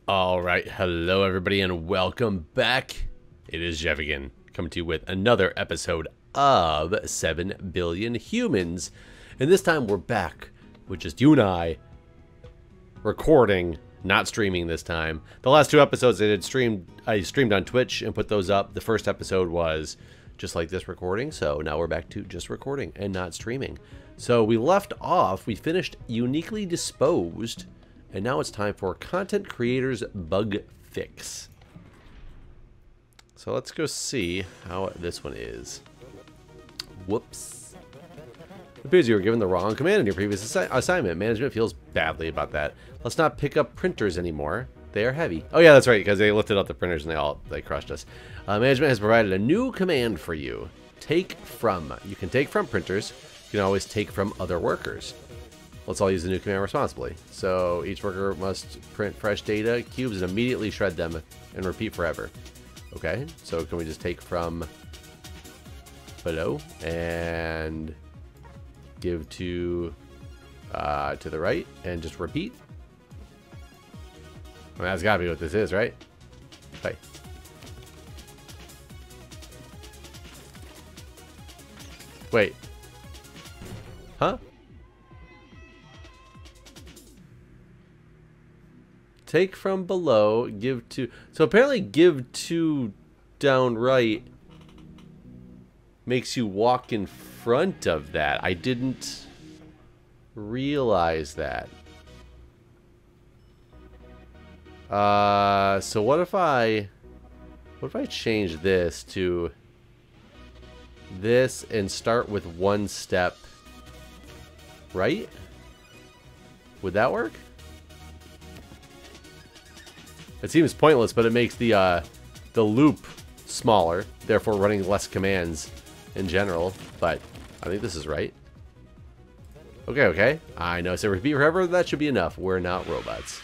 Alright, hello everybody and welcome back. It is Jeff again, coming to you with another episode of 7 Billion Humans. And this time we're back with just you and I, recording, not streaming this time. The last two episodes I streamed on Twitch and put those up. The first episode was just like this recording, so now we're back to just recording and not streaming. So we left off, we finished Uniquely Disposed, and now it's time for Content Creators Bug Fix. So let's go see how this one is. Whoops. It appears you were given the wrong command in your previous assignment. Management feels badly about that. Let's not pick up printers anymore. They are heavy. Oh yeah, that's right, because they lifted up the printers and they crushed us. Management has provided a new command for you. Take from. You can take from printers. You can always take from other workers. Let's all use the new command responsibly. So each worker must print fresh data cubes and immediately shred them and repeat forever. Okay, so can we just take from below and give to the right and just repeat? I mean, that's gotta be what this is, right? Hey. Wait. Huh? Take from below, give to... So apparently give to down right makes you walk in front of that. I didn't realize that. So what if I change this to this and start with one step right? Would that work? It seems pointless, but it makes the loop smaller, therefore running less commands in general. But I think this is right. Okay. I know. So repeat forever. That should be enough. We're not robots.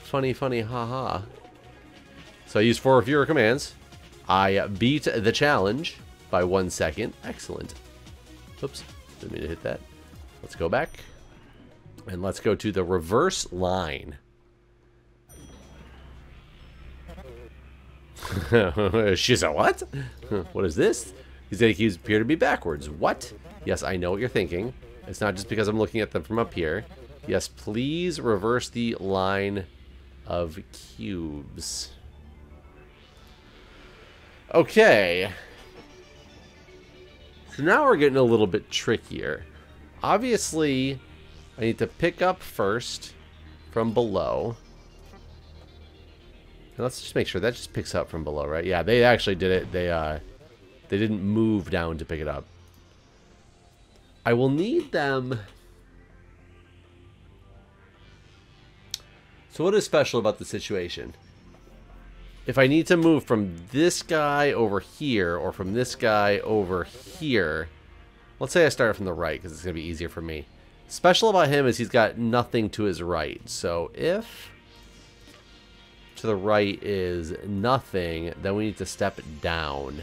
Funny, haha. So I used 4 fewer commands. I beat the challenge by 1 second. Excellent. Oops, didn't mean to hit that. Let's go back. And let's go to the reverse line. She's a what? What is this? These AQs appear to be backwards. What? Yes, I know what you're thinking. It's not just because I'm looking at them from up here. Yes, please reverse the line of cubes. Okay. So now we're getting a little bit trickier. Obviously, I need to pick up first from below. Let's just make sure that just picks up from below, right? Yeah, they actually did it. They didn't move down to pick it up. I will need them. So what is special about the situation? If I need to move from this guy over here or from this guy over here, let's say I start from the right because it's going to be easier for me. Special about him is he's got nothing to his right. So if to the right is nothing, then we need to step down.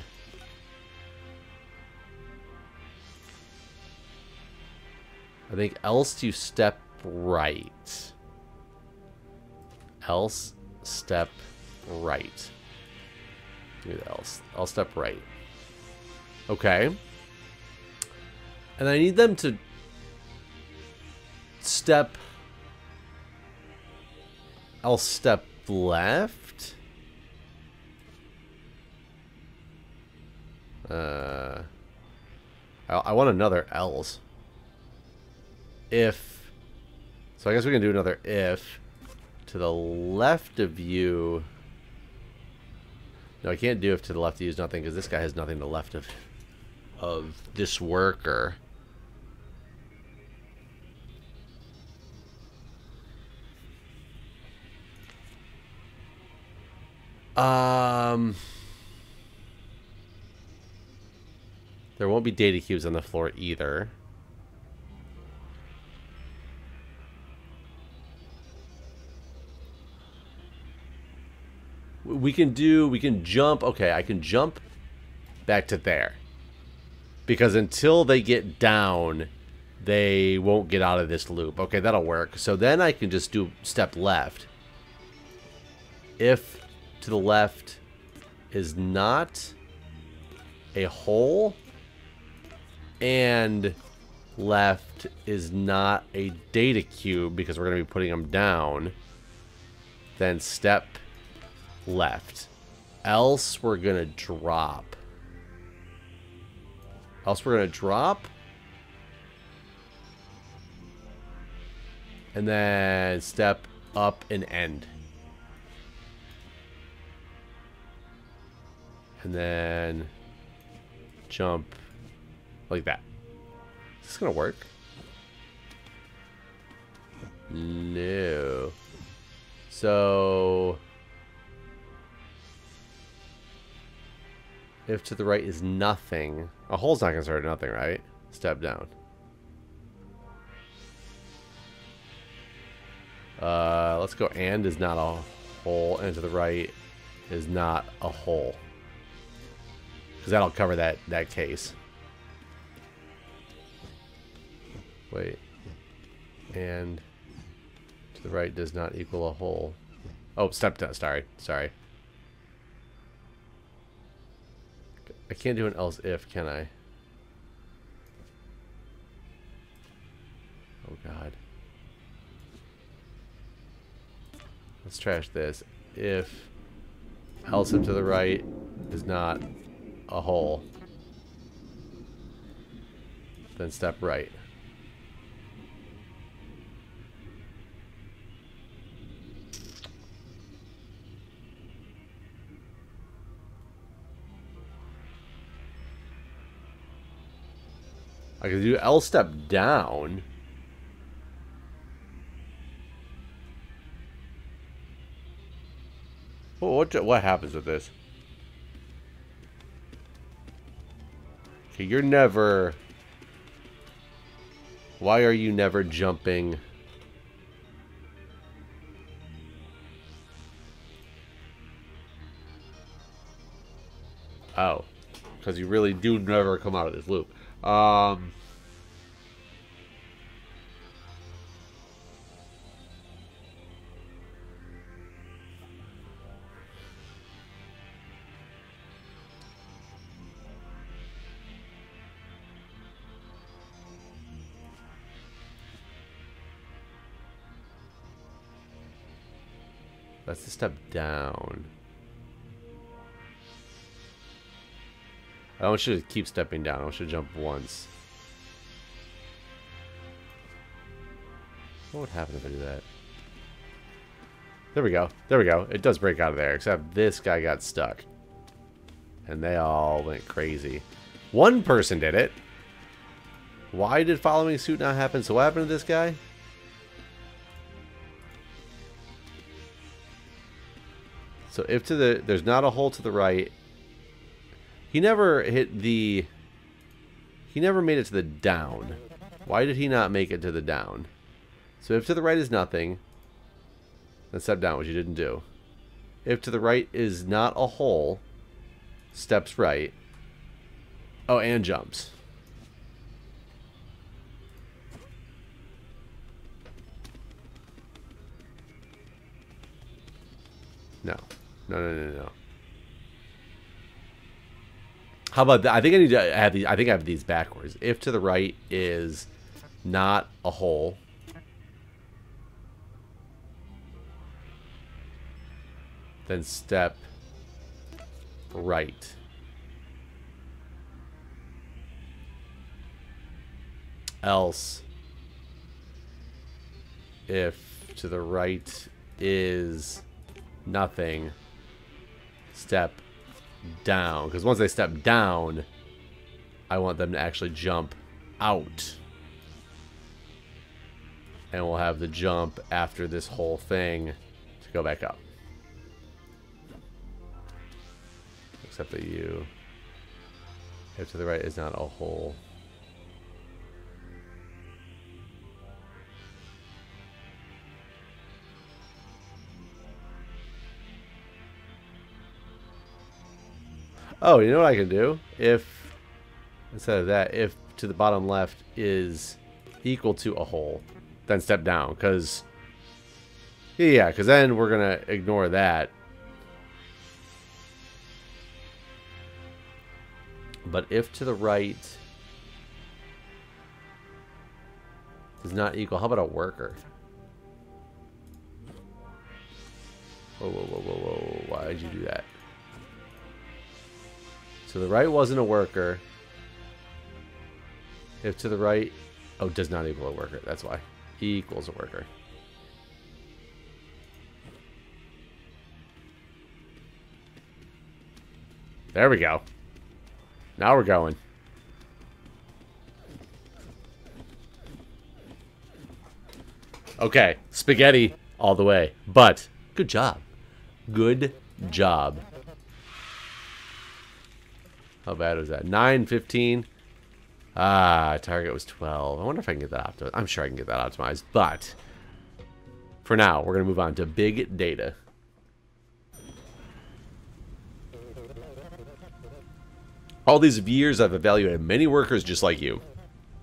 I think else you step right. Else step right. Do the else. I'll step right. Okay. And I need them to step. I'll step left. I want another else. If. So I guess we can do another if. To the left of you. No, I can't do if to the left of you is nothing because this guy has nothing to the left of this worker. There won't be data cubes on the floor either. We can jump. Okay, I can jump back to there. Because until they get down, they won't get out of this loop. Okay, that'll work. So then I can just do step left. if to the left is not a hole and left is not a data cube, because we're going to be putting them down, then step left. Else we're going to drop. And then step up and end. And then jump like that. Is this gonna work? No. So if to the right is nothing, a hole's not considered nothing, right? Step down. Let's go. And is not a hole, and to the right is not a hole, because that'll cover that case. Wait. And to the right does not equal a hole. Oh, step down. Sorry. I can't do an else if, can I? Oh, God. Let's trash this. If else if to the right is not a hole, then step right. I could do L step down. What happens with this? Okay, you're never... Why are you never jumping? Oh. Because you really do never come out of this loop. That's the step down. I want you to keep stepping down. I want you to jump once. What would happen if I do that? There we go. There we go. It does break out of there, except this guy got stuck. And they all went crazy. One person did it. Why did following suit not happen? So what happened to this guy? So if to the... There's not a hole to the right. He never hit the... He never made it to the down. Why did he not make it to the down? So if to the right is nothing, then step down, which you didn't do. If to the right is not a hole, steps right. Oh, and jumps. No. No. How about that? I think I need to have these. I think I have these backwards. If to the right is not a hole, then step right. Else, if to the right is nothing, step down. Because once they step down, I want them to actually jump out. And we'll have the jump after this whole thing to go back up. Except that you, if to the right is not a hole. Oh, you know what I can do? If, instead of that, if to the bottom left is equal to a hole, then step down. Because, yeah, because then we're going to ignore that. But if to the right does not equal, how about a worker? Whoa, whoa, whoa, whoa, whoa. Why did you do that? So the right wasn't a worker. If to the right... Oh, does not equal a worker. That's why. Equals a worker. There we go. Now we're going. Okay. Spaghetti all the way. But, good job. Good job. How bad was that? 9, 15. Target was 12. I wonder if I can get that optimized. I'm sure I can get that optimized. But, for now, we're going to move on to big data. All these years I've evaluated many workers just like you.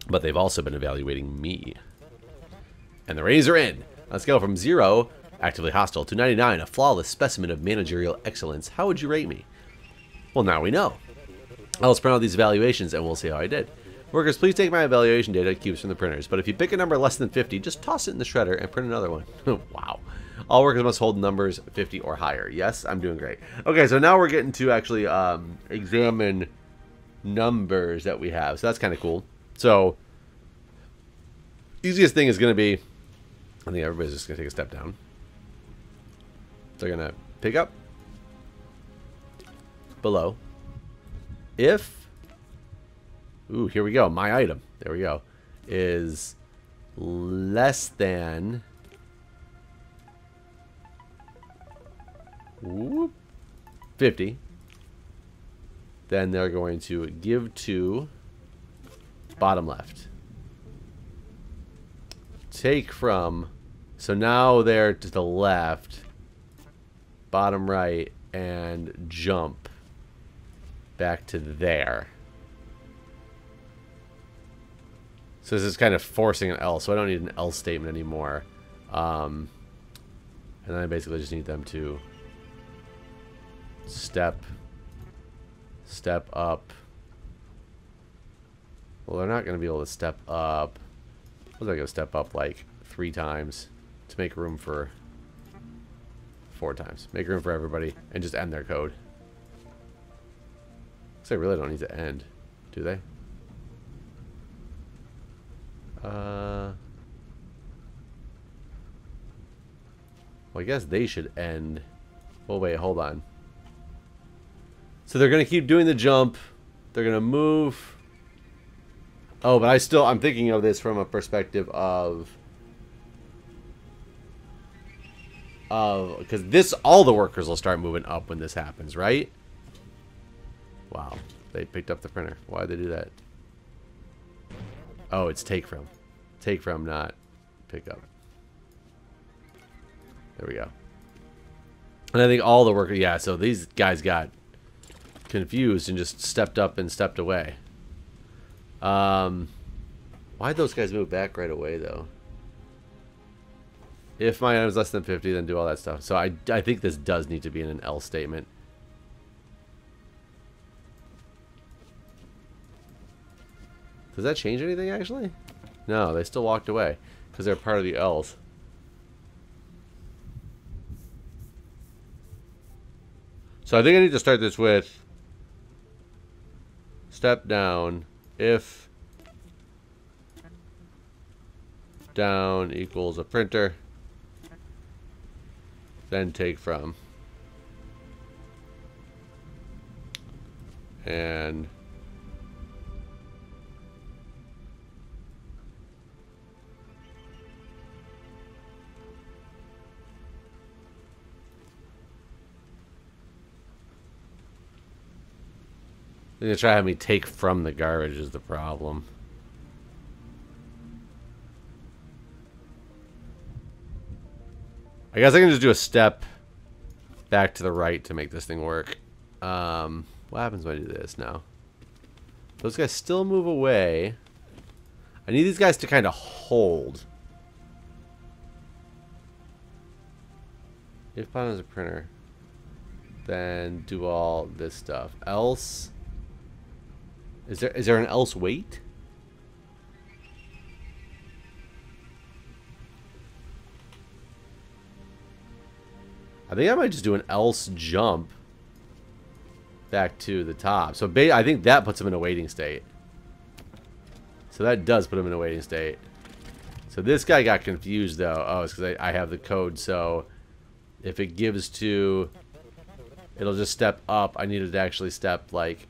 But they've also been evaluating me. And the ratings are in. On a scale from 0, actively hostile, to 99, a flawless specimen of managerial excellence, how would you rate me? Well, now we know. Let's print out these evaluations and we'll see how I did. Workers, please take my evaluation data cubes from the printers. But if you pick a number less than 50, just toss it in the shredder and print another one. Wow. All workers must hold numbers 50 or higher. Yes, I'm doing great. Okay, so now we're getting to actually examine numbers that we have. So that's kind of cool. So, easiest thing is going to be, I think everybody's just going to take a step down. They're going to pick up below. If, ooh, here we go. My item, there we go, is less than, whoop, 50, then they're going to give to bottom left. Take from, so now they're to the left, bottom right, and jump back to there. So this is kind of forcing an else, so I don't need an else statement anymore. And then I basically just need them to step up. Well, they're not going to be able to step up. What are they going to step up like 3 times to make room for 4 times? Make room for everybody and just end their code. So they really don't need to end, do they? Well, I guess they should end. Well, wait, hold on. So they're going to keep doing the jump. They're going to move. Oh, but I'm thinking of this from a perspective of because this, all the workers will start moving up when this happens, right? Wow, they picked up the printer. Why'd they do that? Oh, it's take from. Take from, not pick up. There we go. And I think all the workers, yeah, so these guys got confused and just stepped up and stepped away. Why'd those guys move back right away, though? If my item is less than 50, then do all that stuff. So I think this does need to be in an else statement. Does that change anything, actually? No, they still walked away because they're part of the else. So I think I need to start this with step down if down equals a printer, then take from, and they're gonna try to have me take from the garbage is the problem. I guess I can just do a step back to the right to make this thing work. What happens when I do this now? Those guys still move away. I need these guys to kind of hold. If bottom is a printer, then do all this stuff. Else, Is there an else wait? I think I might just do an else jump back to the top. So I think that puts him in a waiting state. So that does put him in a waiting state. So this guy got confused though. Oh, it's because I have the code. So if it gives to, it'll just step up. I needed to actually step like,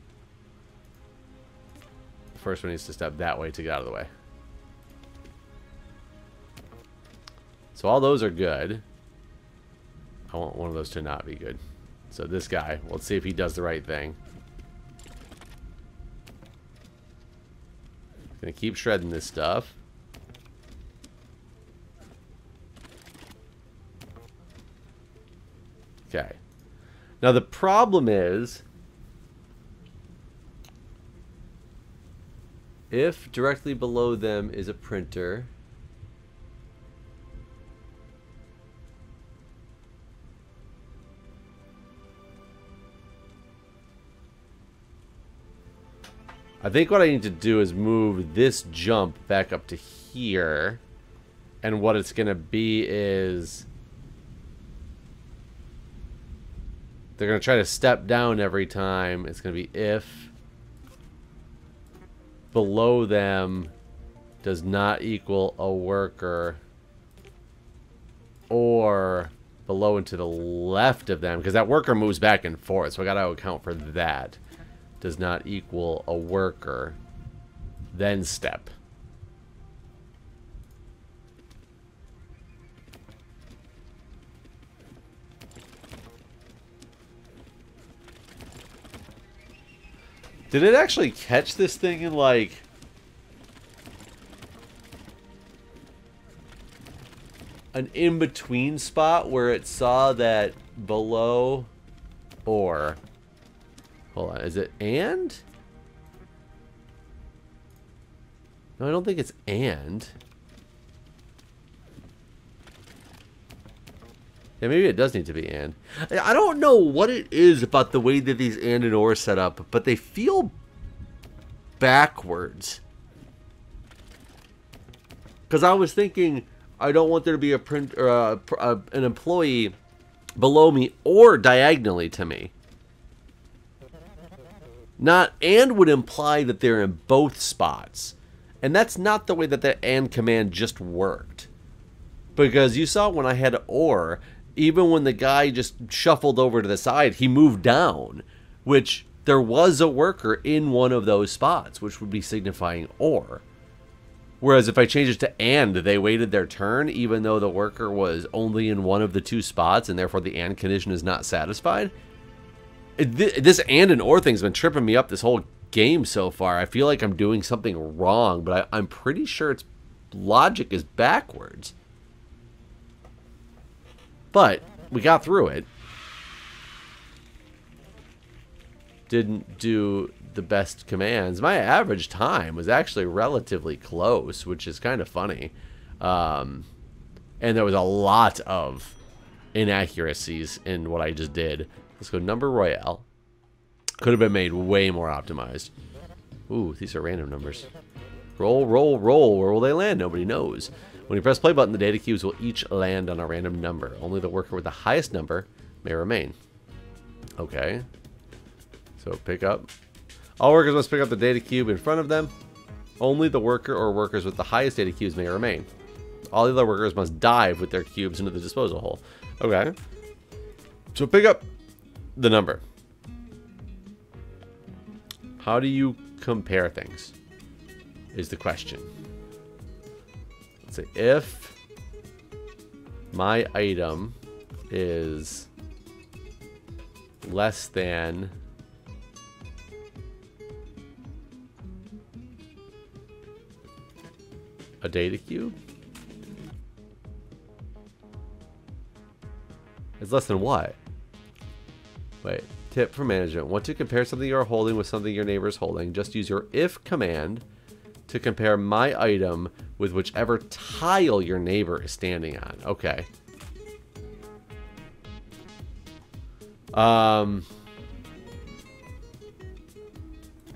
the first one needs to step that way to get out of the way. So all those are good. I want one of those to not be good. So this guy, let's see if he does the right thing. Gonna keep shredding this stuff. Okay. Now the problem is, if directly below them is a printer, I think what I need to do is move this jump back up to here. And what it's going to be is, they're going to try to step down every time. It's going to be if below them does not equal a worker, or below and to the left of them, because that worker moves back and forth. So I got to account for that. Does not equal a worker, then step. Did it actually catch this thing in like an in-between spot where it saw that below or... Hold on, is it and? No, I don't think it's and. Yeah, maybe it does need to be and. I don't know what it is about the way that these and or are set up, but they feel backwards. Because I was thinking, I don't want there to be a print or an employee below me or diagonally to me. Not and would imply that they're in both spots. And that's not the way that the and command just worked. Because you saw when I had or, even when the guy just shuffled over to the side, he moved down. Which there was a worker in one of those spots, which would be signifying or. Whereas if I change it to and, they waited their turn, even though the worker was only in one of the two spots, and therefore the and condition is not satisfied. This and or thing's been tripping me up this whole game so far. I feel like I'm doing something wrong, but I'm pretty sure its logic is backwards. But we got through it. Didn't do the best commands. My average time was actually relatively close, which is kind of funny. And there was a lot of inaccuracies in what I just did. Let's go number royale. Could have been made way more optimized. Ooh, these are random numbers. Roll, roll, roll. Where will they land? Nobody knows. When you press play button, the data cubes will each land on a random number. Only the worker with the highest number may remain. Okay. So pick up. All workers must pick up the data cube in front of them. Only the worker or workers with the highest data cubes may remain. All the other workers must dive with their cubes into the disposal hole. Okay. So pick up the number. How do you compare things? Is the question. Let's say if my item is less than a data cube. It's less than what? Wait, tip for management. Want to compare something you are holding with something your neighbor is holding? Just use your if command to compare my item with whichever tile your neighbor is standing on. Okay.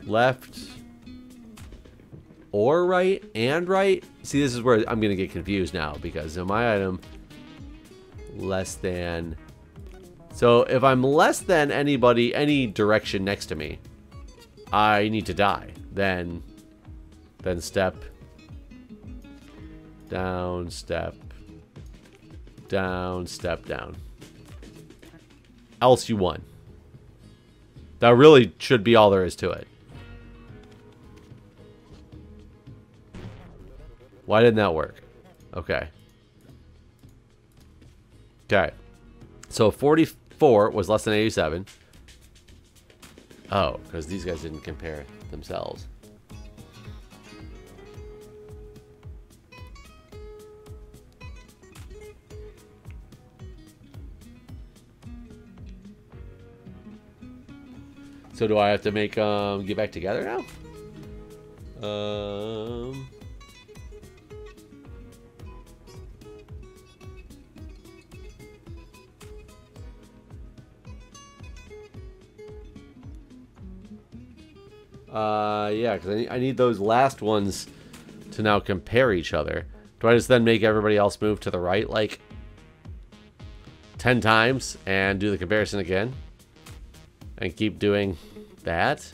Left or right and right. See, this is where I'm going to get confused now because of my item less than. So if I'm less than anybody, any direction next to me, I need to die. Then step down, step down, step down. Else you won. That really should be all there is to it. Why didn't that work? Okay. Okay. So 44 was less than 87. Oh, because these guys didn't compare themselves. So do I have to make get back together now? Yeah, because I need those last ones to now compare each other. Do I just then make everybody else move to the right like 10 times and do the comparison again? And keep doing that?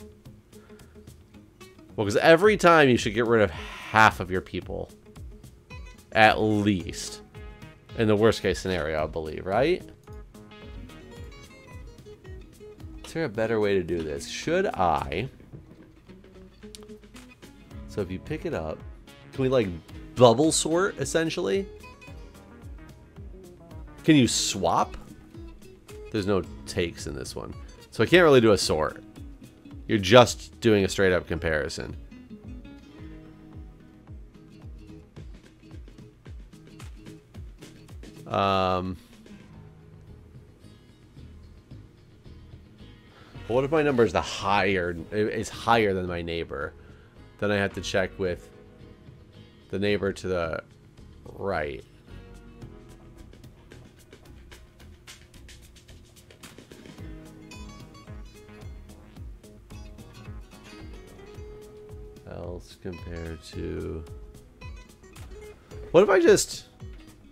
Well, because every time you should get rid of half of your people. At least. In the worst case scenario, I believe, right? Is there a better way to do this? Should I... So if you pick it up, can we like bubble sort essentially? Can you swap? There's no takes in this one. So I can't really do a sort. You're just doing a straight up comparison. What if my number is higher than my neighbor? Then I have to check with the neighbor to the right. Else compared to... What if I just...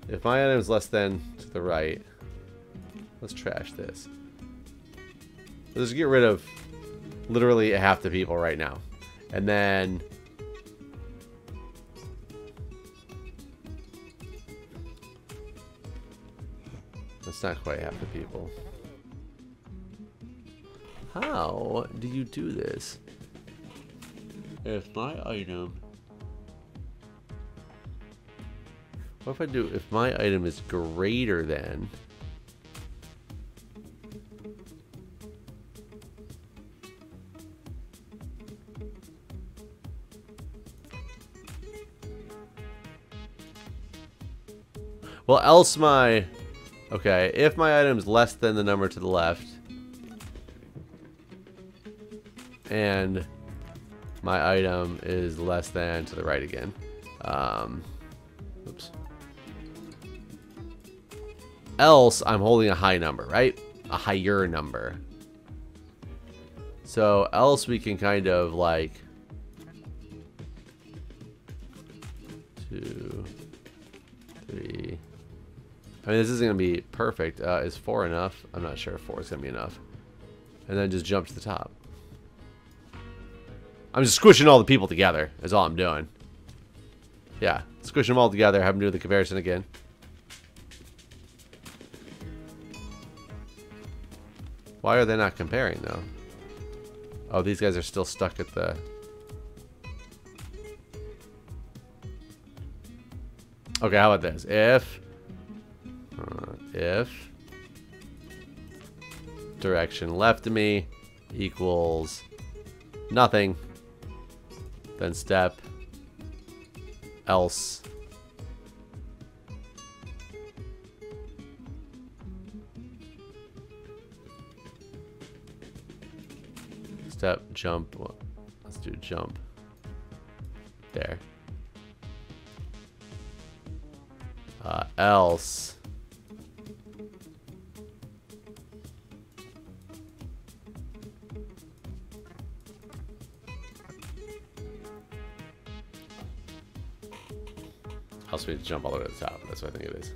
If my item is less than to the right... Let's trash this. Let's get rid of literally half the people right now. And then... That's not quite half the people. How do you do this? If my item... What if I do... If my item is greater than... Well, else my... Okay, if my item is less than the number to the left... And... My item is less than to the right again. Oops. Else, I'm holding a high number, right? A higher number. So, else we can kind of like... 2, 3... I mean, this isn't going to be perfect. Is 4 enough? I'm not sure if 4 is going to be enough. And then just jump to the top. I'm just squishing all the people together, is all I'm doing. Yeah, squish them all together, have them do the comparison again. Why are they not comparing, though? Oh, these guys are still stuck at the... Okay, how about this? If direction left of me equals nothing, then step else step jump. Well, let's do jump there. Else Helps me to jump all the way to the top. That's what I think it is.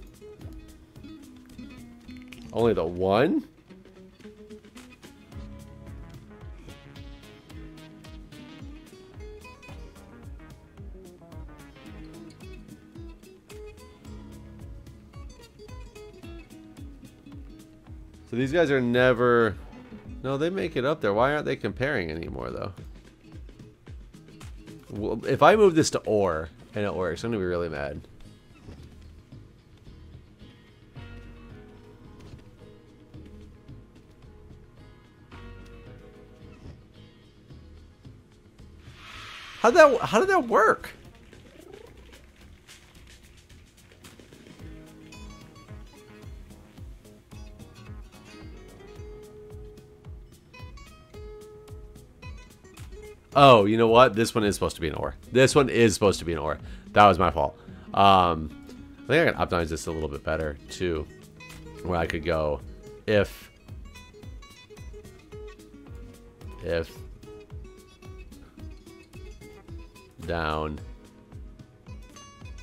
Only the one? So these guys are never... No, they make it up there. Why aren't they comparing anymore, though? Well, if I move this to ore and it works, I'm going to be really mad. How did that work? Oh, you know what? This one is supposed to be an ore. This one is supposed to be an ore. That was my fault. I think I can optimize this a little bit better, too. Where I could go if down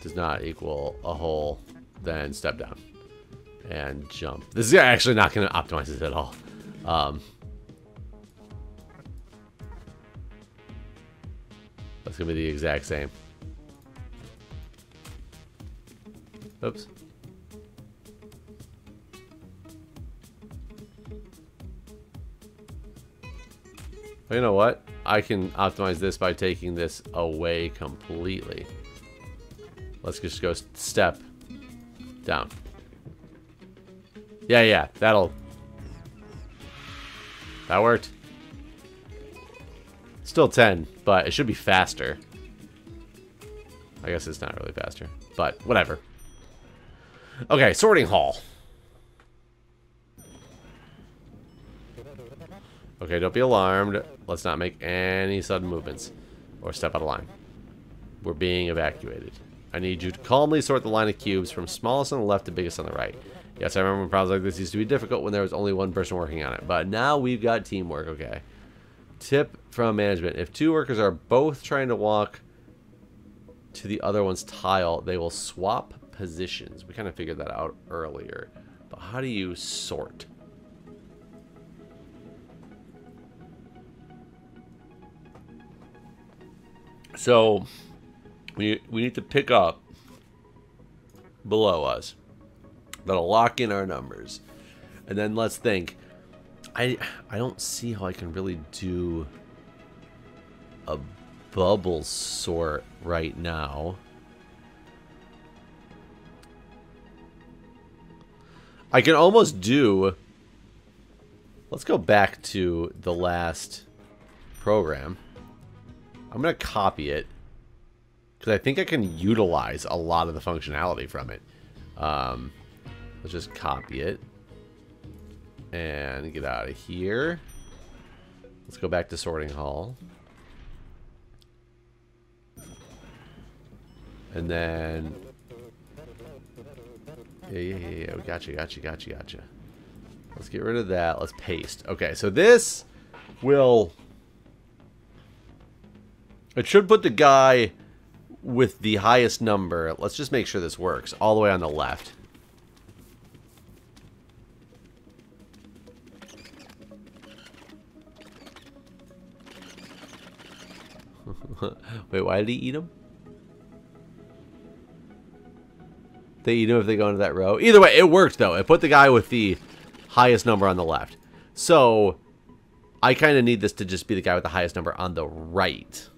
does not equal a hole, then step down and jump. This is actually not going to optimize this at all. That's going to be the exact same. Oops. You know what? I can optimize this by taking this away completely. Let's just go step down. Yeah, that worked. Still 10, but it should be faster. I guess it's not really faster, but whatever. Okay, sorting hall. Okay, don't be alarmed. Let's not make any sudden movements or step out of line. We're being evacuated. I need you to calmly sort the line of cubes from smallest on the left to biggest on the right. Yes, I remember when problems like this used to be difficult when there was only one person working on it, but now we've got teamwork, okay. Tip from management. If two workers are both trying to walk to the other one's tile, they will swap positions. We kind of figured that out earlier. But how do you sort? So, we need to pick up below us. That'll lock in our numbers. And then let's think. I don't see how I can really do a bubble sort right now. I can almost do... Let's go back to the last program. I'm going to copy it, because I think I can utilize a lot of the functionality from it. Let's just copy it and get out of here. Let's go back to sorting hall. And then... Yeah. Gotcha. Let's get rid of that. Let's paste. Okay, so this will... It should put the guy with the highest number. Let's just make sure this works. All the way on the left. Wait, why did he eat him? They eat him if they go into that row. Either way, it worked, though. It put the guy with the highest number on the left. So, I kind of need this to just be the guy with the highest number on the right.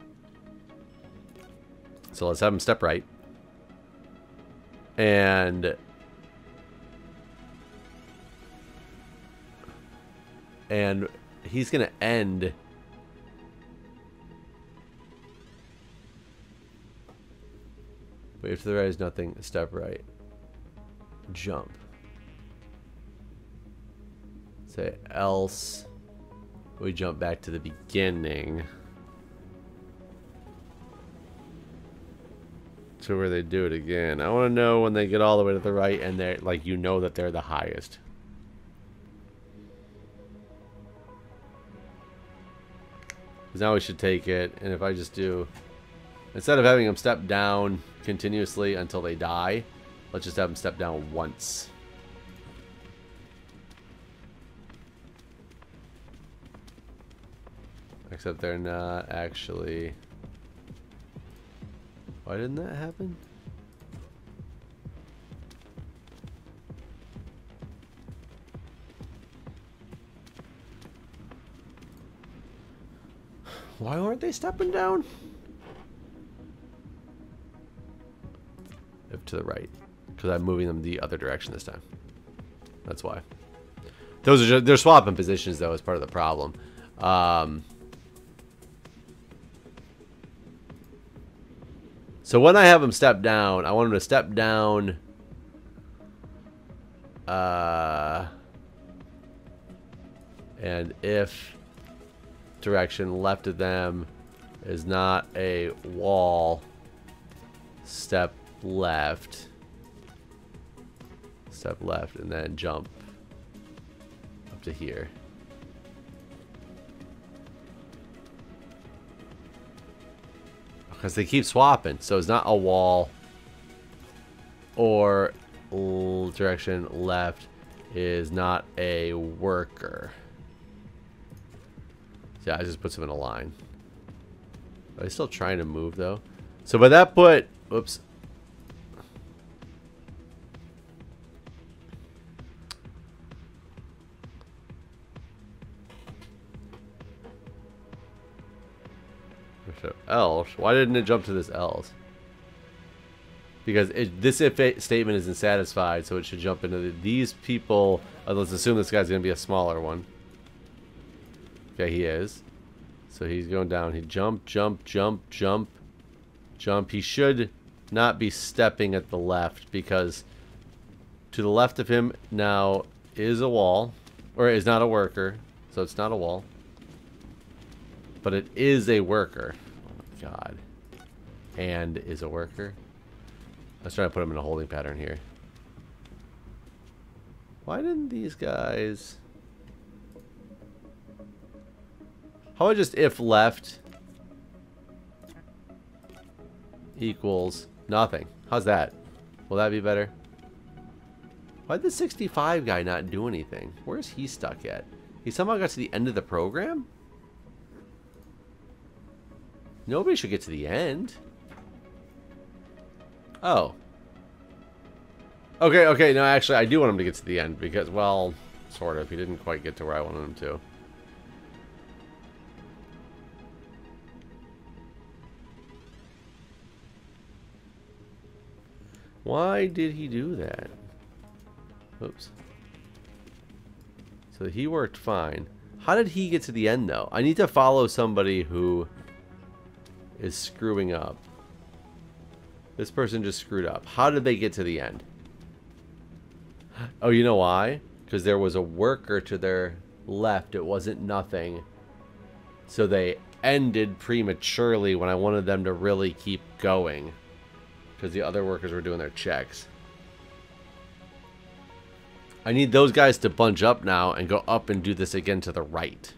So let's have him step right. And he's going to end... Wait, if to the right is nothing, step right. Jump. Say else. We jump back to the beginning. To where they do it again. I want to know when they get all the way to the right and they're like, you know that they're the highest. Because now we should take it, and if I just do Instead of having them step down continuously until they die, let's just have them step down once. Except they're not actually... Why didn't that happen? Why aren't they stepping down? If to the right. Because I'm moving them the other direction this time. That's why. Those are just, they're swapping positions though as part of the problem. So when I have them step down, I want them to step down and if direction left of them is not a wall, step left, and then jump up to here. Because they keep swapping, so it's not a wall or direction left is not a worker. Yeah, I just put them in a line. Are they still trying to move though? So by that put, oops. So else, why didn't it jump to this else? Because this if statement isn't satisfied, so it should jump into these people. Let's assume this guy's gonna be a smaller one. Okay, he is. So he's going down. He jump, jump, jump, jump, jump. He should not be stepping at the left because to the left of him now is a wall, or is not a worker. So it's not a wall, but it is a worker. Oh my god. And is a worker. Let's try to put him in a holding pattern here. Why didn't these guys... How about just if left equals nothing? How's that? Will that be better? Why'd the 65 guy not do anything? Where's he stuck at? He somehow got to the end of the program? Nobody should get to the end. Oh. Okay, no, actually, I do want him to get to the end because, well, sort of. He didn't quite get to where I wanted him to. Why did he do that? Oops. So he worked fine. How did he get to the end, though? I need to follow somebody who is screwing up. This person just screwed up. How did they get to the end? Oh, you know why? Because there was a worker to their left. It wasn't nothing. So they ended prematurely when I wanted them to really keep going. Because the other workers were doing their checks. I need those guys to bunch up now and go up and do this again to the right.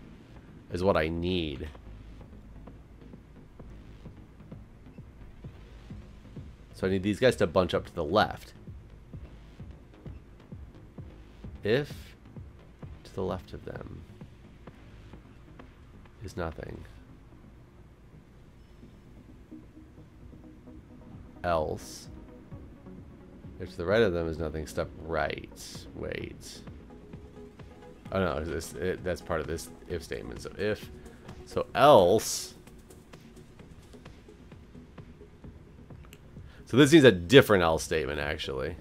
Is what I need. So I need these guys to bunch up to the left. If to the left of them is nothing. Else, if to the right of them is nothing, step right. Wait. Oh no, that's part of this if statement. So if, so else. So this needs a different else statement actually.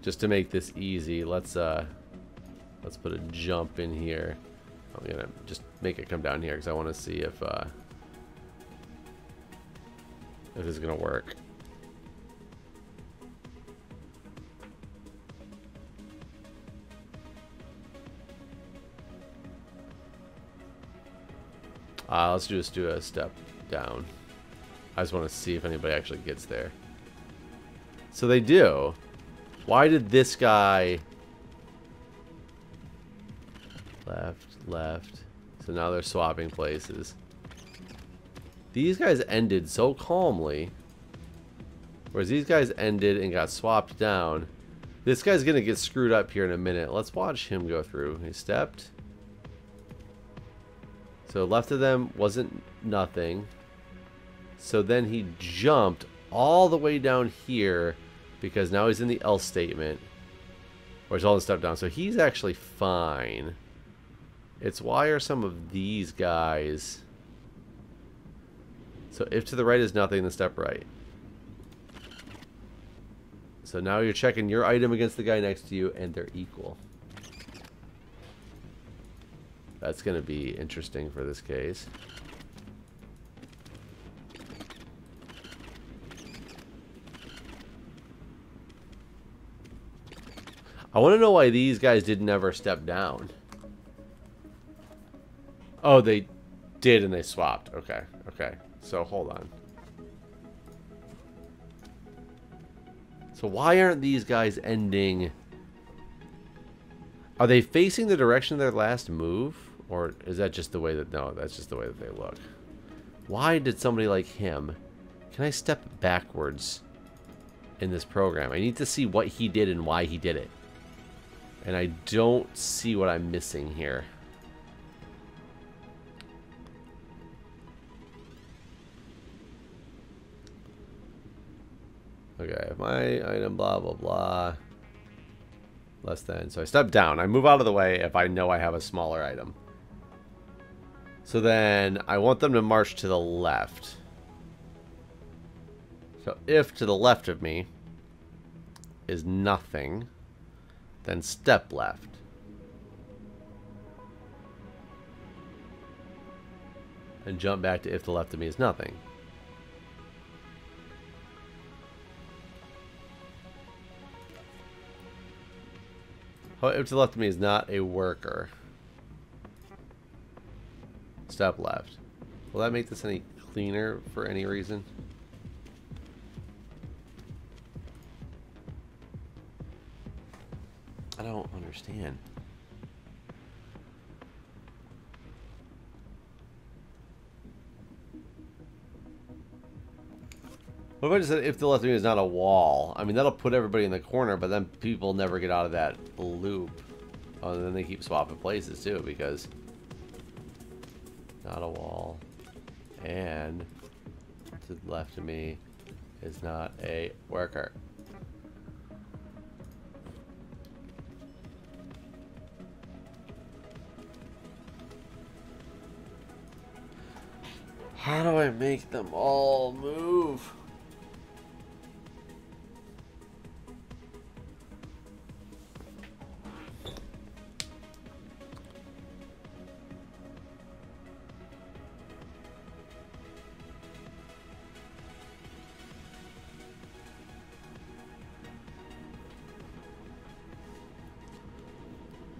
Just to make this easy, let's put a jump in here. I'm gonna just make it come down here because I want to see if this is gonna work. Let's just do a step down. I just want to see if anybody actually gets there. So they do. Why did this guy left? So now they're swapping places. These guys ended so calmly. Whereas these guys ended and got swapped down. This guy's going to get screwed up here in a minute. Let's watch him go through. He stepped. So left of them wasn't nothing. So then he jumped all the way down here because now he's in the else statement. Or he's all the step down. So he's actually fine. It's why are some of these guys... So if to the right is nothing, then step right. So now you're checking your item against the guy next to you, and they're equal. That's going to be interesting for this case. I want to know why these guys didn't ever step down. Oh, they did and they swapped. Okay, okay. So, hold on. So, why aren't these guys ending... Are they facing the direction of their last move? Or is that just the way that... No, that's just the way that they look. Why did somebody like him... Can I step backwards in this program? I need to see what he did and why he did it. And I don't see what I'm missing here. Okay, my item, blah, blah, blah. Less than. So I step down. I move out of the way if I know I have a smaller item. So then I want them to march to the left. So if to the left of me is nothing, then step left. And jump back to if to the left of me is nothing. Oh, if to the left of me is not a worker. Step left. Will that make this any cleaner for any reason? I don't understand. What if I just said if the left of me is not a wall? I mean, that'll put everybody in the corner, but then people never get out of that loop. Oh, and then they keep swapping places too, because not a wall. And to the left of me is not a worker. How do I make them all move?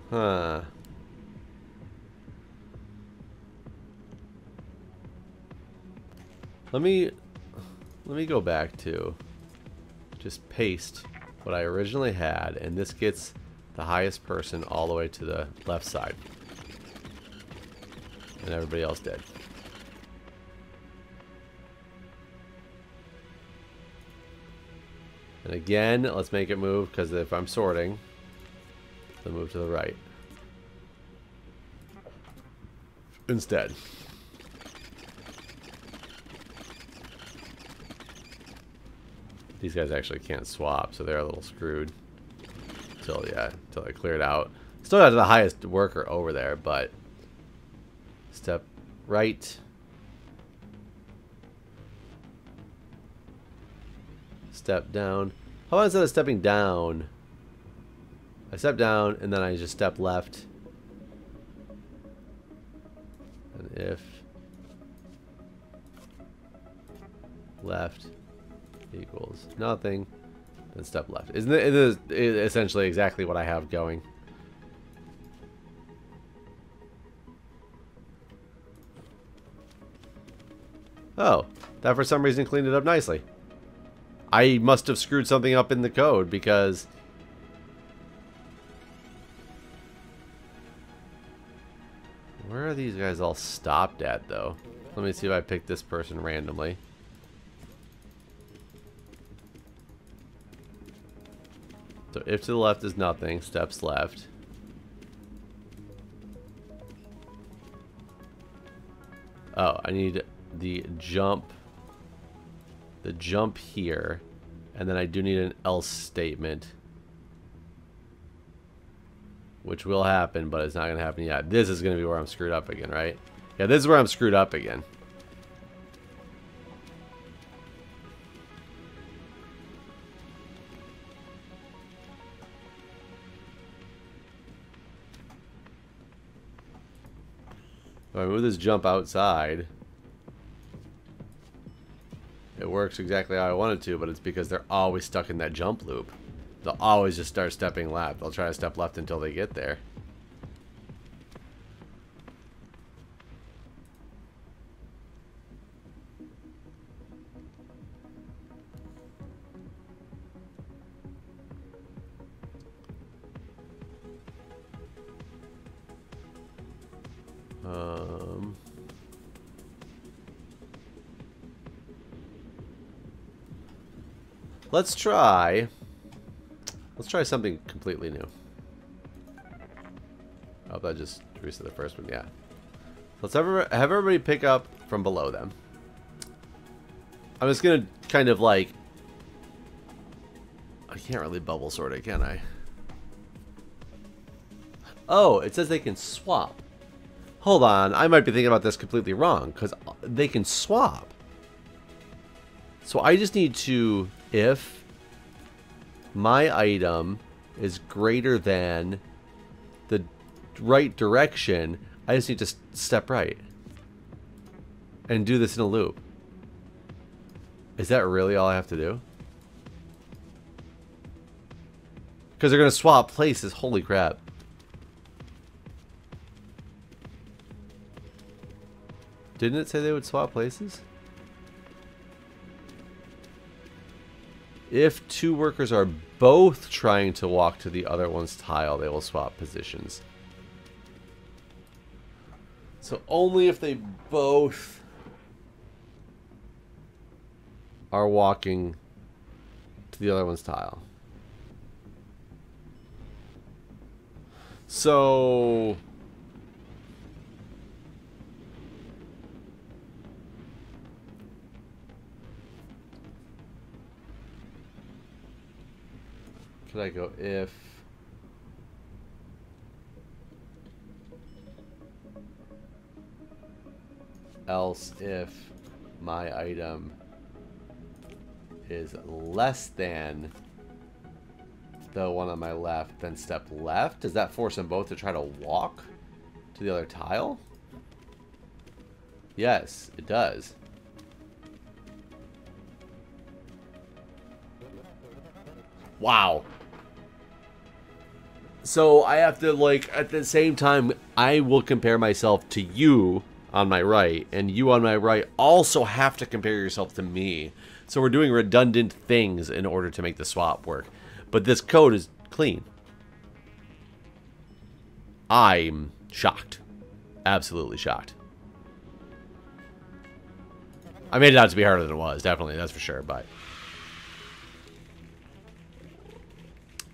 Huh. Let me go back to just paste what I originally had, and this gets the highest person all the way to the left side. And everybody else did. And again, let's make it move, because if I'm sorting, they'll move to the right instead. These guys actually can't swap, so they're a little screwed. Until I clear it out. Still got the highest worker over there, but step right. Step down. How about instead of stepping down, I step down and then I just step left. And if left equals nothing, then step left. Isn't it? It is essentially exactly what I have going. Oh, that for some reason cleaned it up nicely. I must have screwed something up in the code, because where are these guys all stopped at, though? Let me see if I pick this person randomly. So if to the left is nothing, steps left. Oh, I need the jump here, and then I do need an else statement, which will happen, but it's not going to happen yet. This is going to be where I'm screwed up again, right? Yeah, this is where I'm screwed up again. If I move this jump outside, it works exactly how I want it to, but it's because they're always stuck in that jump loop. They'll always just start stepping left. They'll try to step left until they get there. Let's try something completely new. Oh, that just reset the first one. Yeah. Let's have everybody pick up from below them. I'm just gonna kind of like, I can't really bubble sort it, can I? Oh, it says they can swap. Hold on, I might be thinking about this completely wrong, because they can swap. So I just need to, if my item is greater than the right direction, I just need to step right and do this in a loop. Is that really all I have to do? Because they're going to swap places. Holy crap. Didn't it say they would swap places? If two workers are both trying to walk to the other one's tile, they will swap positions. So only if they both are walking to the other one's tile. So could I go if else if my item is less than the one on my left, then step left? Does that force them both to try to walk to the other tile? Yes, it does. Wow. So I have to, like, at the same time, I will compare myself to you on my right, and you on my right also have to compare yourself to me. So we're doing redundant things in order to make the swap work. But this code is clean. I'm shocked. Absolutely shocked. I made it out to be harder than it was, definitely, that's for sure, but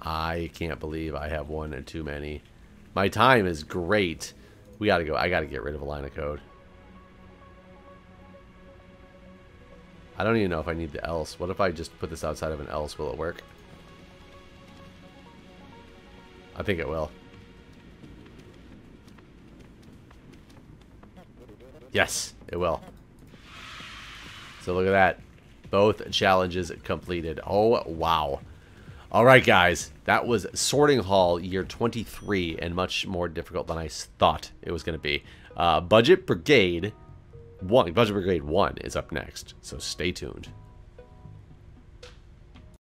I can't believe I have one and too many. My time is great. We gotta go. I gotta get rid of a line of code. I don't even know if I need the else. What if I just put this outside of an else? Will it work? I think it will. Yes, it will. So look at that. Both challenges completed. Oh, wow. Alright guys, that was Sorting Hall year 23 and much more difficult than I thought it was going to be. Budget Brigade 1 is up next, so stay tuned.